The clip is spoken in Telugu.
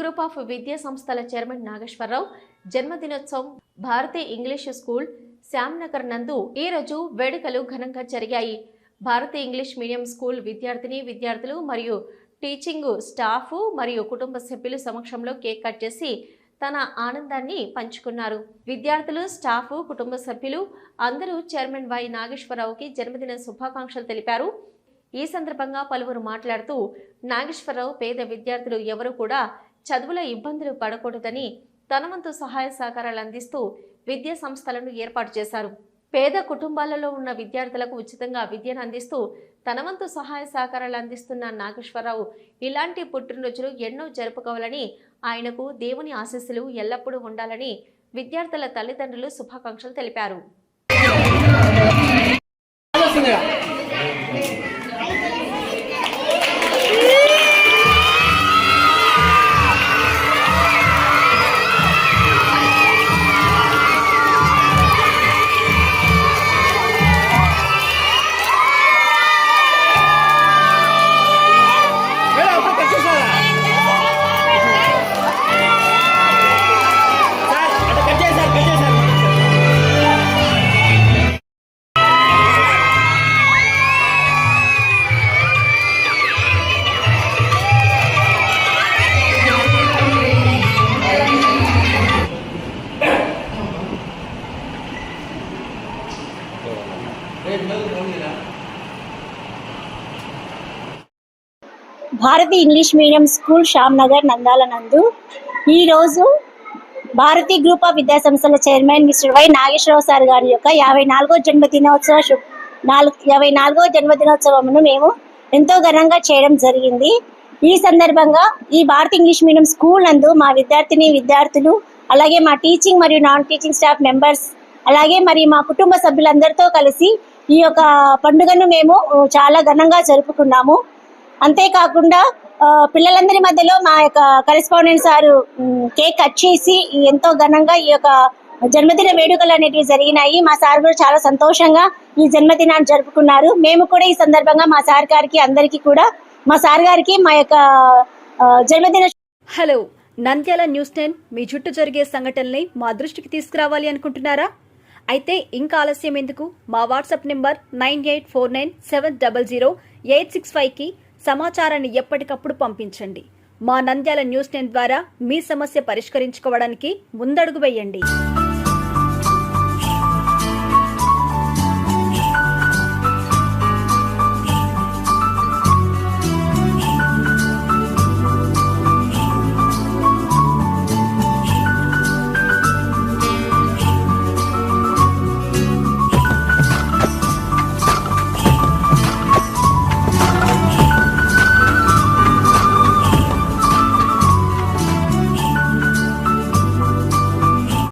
గ్రూప్ ఆఫ్ విద్యా సంస్థల చైర్మన్ నాగేశ్వరరావు జన్మదినోత్సవం భారతీ ఇంగ్లీష్ స్కూల్ శ్యామ్నగర్ నందు ఈ రోజు వేడుకలు ఘనంగా జరిగాయి. భారతీ ఇంగ్లీష్ మీడియం స్కూల్ విద్యార్థులు మరియు టీచింగ్ స్టాఫ్ మరియు కుటుంబ సభ్యుల సమక్షంలో కేక్ కట్ చేసి తన ఆనందాన్ని పంచుకున్నారు. విద్యార్థులు, స్టాఫ్, కుటుంబ సభ్యులు అందరూ చైర్మన్ వై నాగేశ్వరరావుకి జన్మదిన శుభాకాంక్షలు తెలిపారు. ఈ సందర్భంగా పలువురు మాట్లాడుతూ నాగేశ్వరరావు పేద విద్యార్థులు ఎవరూ కూడా చదువుల ఇబ్బందులు పడకూడదని తన వంతు సహాయ సహకారాలు అందిస్తూ విద్యా సంస్థలను ఏర్పాటు చేశారు. పేద కుటుంబాలలో ఉన్న విద్యార్థులకు ఉచితంగా విద్యను అందిస్తూ తన వంతు సహాయ సహకారాలు అందిస్తున్న నాగేశ్వరరావు ఇలాంటి పుట్టినరోజులు ఎన్నో జరుపుకోవాలని, ఆయనకు దేవుని ఆశీస్సులు ఎల్లప్పుడూ ఉండాలని విద్యార్థుల తల్లిదండ్రులు శుభాకాంక్షలు తెలిపారు. Bharati English medium school Shyamnagar నందాల నందు ఈరోజు భారతీ గ్రూప్ ఆఫ్ విద్యా సంస్థల chairman mister Y Nageswararao sir గారి యొక్క 54వ జన్మదినోత్సవమును మేము ఎంతో ఘనంగా చేయడం జరిగింది. ఈ సందర్భంగా ఈ భారతీ ఇంగ్లీష్ మీడియం స్కూల్ నందు మా విద్యార్థులు అలాగే మా టీచింగ్ మరియు నాన్ టీచింగ్ స్టాఫ్ మెంబర్స్ అలాగే మరి మా కుటుంబ సభ్యులందరితో కలిసి ఈ యొక్క పండుగను మేము చాలా ఘనంగా జరుపుకున్నాము. అంతేకాకుండా పిల్లలందరి మధ్యలో మా యొక్క కరెస్పాండెంట్ సారు కేక్ కట్ చేసి ఎంతో ఘనంగా ఈ యొక్క జన్మదిన వేడుకలు అనేటివి జరిగినాయి. మా సార్ కూడా చాలా సంతోషంగా ఈ జన్మదినాన్ని జరుపుకున్నారు. మేము కూడా ఈ సందర్భంగా మా సార్ గారికి అందరికీ కూడా మా సార్ గారికి మా యొక్క జన్మదిన. హలో, నంద్యాల న్యూస్ 10 మీ చుట్టూ జరిగే సంఘటనల్ని మా దృష్టికి తీసుకురావాలి అనుకుంటున్నారా? అయితే ఇంకా ఆలస్యం ఎందుకు? మా వాట్సాప్ నెంబర్ 9849700865కి సమాచారాన్ని ఎప్పటికప్పుడు పంపించండి. మా నంద్యాల న్యూస్ 10 ద్వారా మీ సమస్య పరిష్కరించుకోవడానికి ముందడుగు వేయండి.